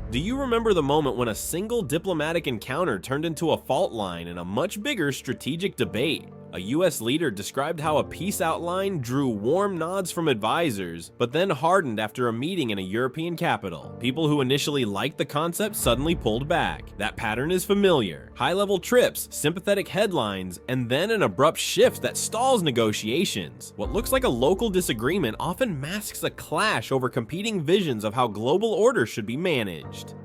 Do you remember the moment when a single diplomatic encounter turned into a fault line in a much bigger strategic debate? A US leader described how a peace outline drew warm nods from advisors, but then hardened after a meeting in a European capital. People who initially liked the concept suddenly pulled back. That pattern is familiar. High-level trips, sympathetic headlines, and then an abrupt shift that stalls negotiations. What looks like a local disagreement often masks a clash over competing visions of how global order should be managed.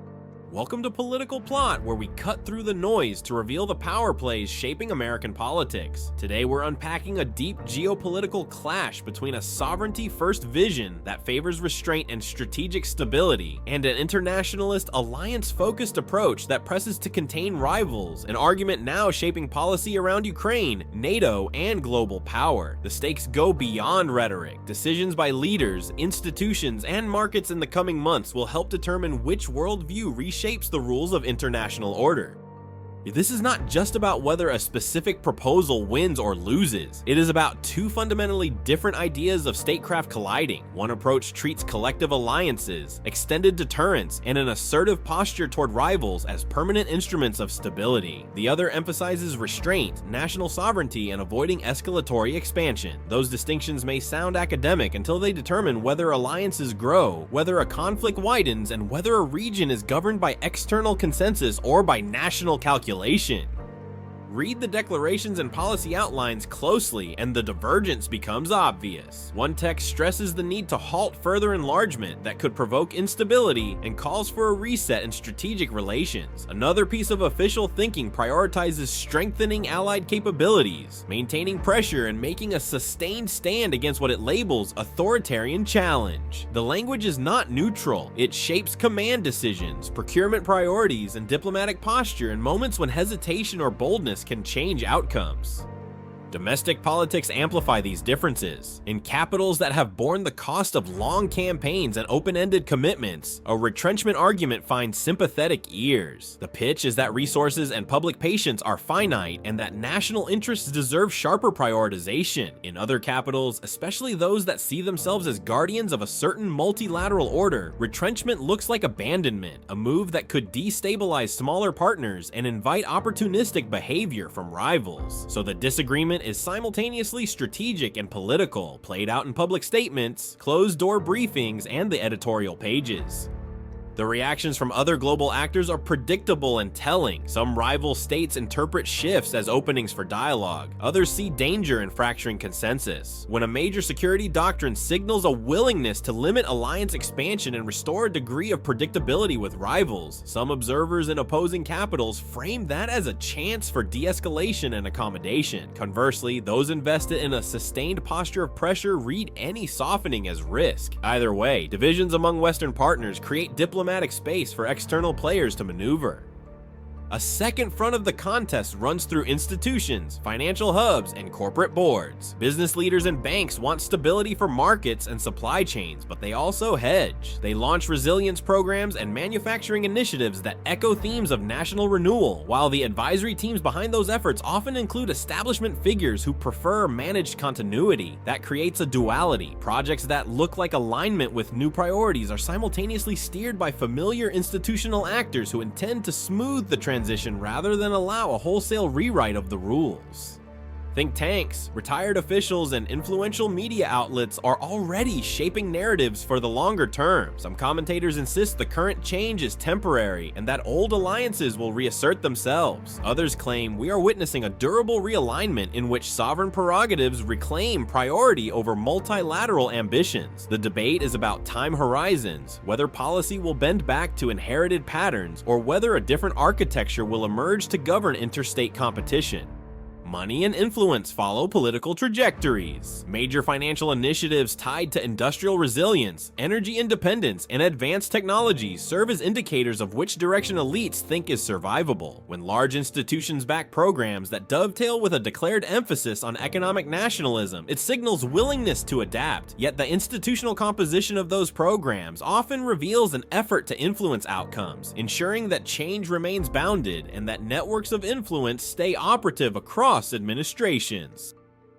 Welcome to Political Plot, where we cut through the noise to reveal the power plays shaping American politics. Today we're unpacking a deep geopolitical clash between a sovereignty-first vision that favors restraint and strategic stability, and an internationalist, alliance-focused approach that presses to contain rivals, an argument now shaping policy around Ukraine, NATO, and global power. The stakes go beyond rhetoric. Decisions by leaders, institutions, and markets in the coming months will help determine which worldview reshapes the rules of international order. This is not just about whether a specific proposal wins or loses. It is about two fundamentally different ideas of statecraft colliding. One approach treats collective alliances, extended deterrence, and an assertive posture toward rivals as permanent instruments of stability. The other emphasizes restraint, national sovereignty, and avoiding escalatory expansion. Those distinctions may sound academic until they determine whether alliances grow, whether a conflict widens, and whether a region is governed by external consensus or by national calculation. Read the declarations and policy outlines closely, and the divergence becomes obvious. One text stresses the need to halt further enlargement that could provoke instability and calls for a reset in strategic relations. Another piece of official thinking prioritizes strengthening allied capabilities, maintaining pressure, and making a sustained stand against what it labels authoritarian challenge. The language is not neutral. It shapes command decisions, procurement priorities, and diplomatic posture in moments when hesitation or boldness can change outcomes. Domestic politics amplify these differences. In capitals that have borne the cost of long campaigns and open-ended commitments, a retrenchment argument finds sympathetic ears. The pitch is that resources and public patience are finite and that national interests deserve sharper prioritization. In other capitals, especially those that see themselves as guardians of a certain multilateral order, retrenchment looks like abandonment, a move that could destabilize smaller partners and invite opportunistic behavior from rivals. So the disagreement is simultaneously strategic and political, played out in public statements, closed-door briefings, and the editorial pages. The reactions from other global actors are predictable and telling. Some rival states interpret shifts as openings for dialogue. Others see danger in fracturing consensus. When a major security doctrine signals a willingness to limit alliance expansion and restore a degree of predictability with rivals, some observers in opposing capitals frame that as a chance for de-escalation and accommodation. Conversely, those invested in a sustained posture of pressure read any softening as risk. Either way, divisions among Western partners create diplomatic space for external players to maneuver. A second front of the contest runs through institutions, financial hubs, and corporate boards. Business leaders and banks want stability for markets and supply chains, but they also hedge. They launch resilience programs and manufacturing initiatives that echo themes of national renewal, while the advisory teams behind those efforts often include establishment figures who prefer managed continuity. That creates a duality. Projects that look like alignment with new priorities are simultaneously steered by familiar institutional actors who intend to smooth the transition rather than allow a wholesale rewrite of the rules. Think tanks, retired officials, and influential media outlets are already shaping narratives for the longer term. Some commentators insist the current change is temporary and that old alliances will reassert themselves. Others claim we are witnessing a durable realignment in which sovereign prerogatives reclaim priority over multilateral ambitions. The debate is about time horizons, whether policy will bend back to inherited patterns or whether a different architecture will emerge to govern interstate competition. Money and influence follow political trajectories. Major financial initiatives tied to industrial resilience, energy independence, and advanced technologies serve as indicators of which direction elites think is survivable. When large institutions back programs that dovetail with a declared emphasis on economic nationalism, it signals willingness to adapt. Yet the institutional composition of those programs often reveals an effort to influence outcomes, ensuring that change remains bounded and that networks of influence stay operative across administrations.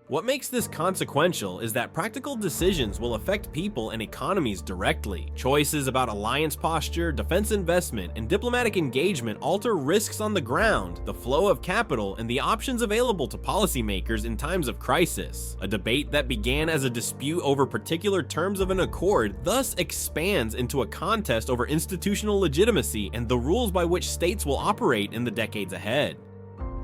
What makes this consequential is that practical decisions will affect people and economies directly. Choices about alliance posture, defense investment, and diplomatic engagement alter risks on the ground, the flow of capital, and the options available to policymakers in times of crisis. A debate that began as a dispute over particular terms of an accord thus expands into a contest over institutional legitimacy and the rules by which states will operate in the decades ahead.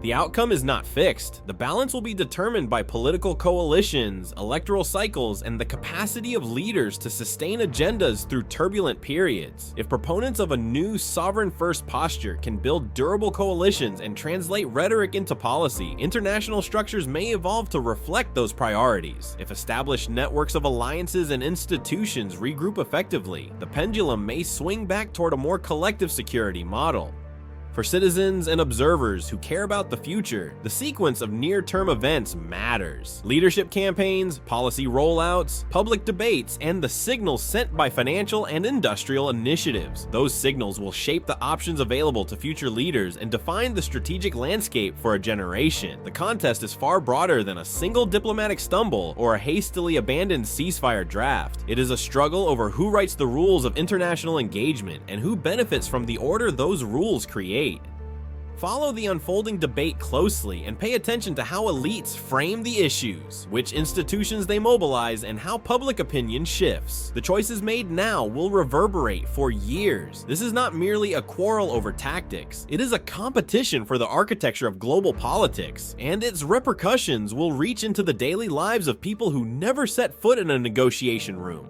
The outcome is not fixed. The balance will be determined by political coalitions, electoral cycles, and the capacity of leaders to sustain agendas through turbulent periods. If proponents of a new sovereign-first posture can build durable coalitions and translate rhetoric into policy, international structures may evolve to reflect those priorities. If established networks of alliances and institutions regroup effectively, the pendulum may swing back toward a more collective security model. For citizens and observers who care about the future, the sequence of near-term events matters. Leadership campaigns, policy rollouts, public debates, and the signals sent by financial and industrial initiatives. Those signals will shape the options available to future leaders and define the strategic landscape for a generation. The contest is far broader than a single diplomatic stumble or a hastily abandoned ceasefire draft. It is a struggle over who writes the rules of international engagement and who benefits from the order those rules create. Follow the unfolding debate closely and pay attention to how elites frame the issues, which institutions they mobilize, and how public opinion shifts. The choices made now will reverberate for years. This is not merely a quarrel over tactics, it is a competition for the architecture of global politics, and its repercussions will reach into the daily lives of people who never set foot in a negotiation room.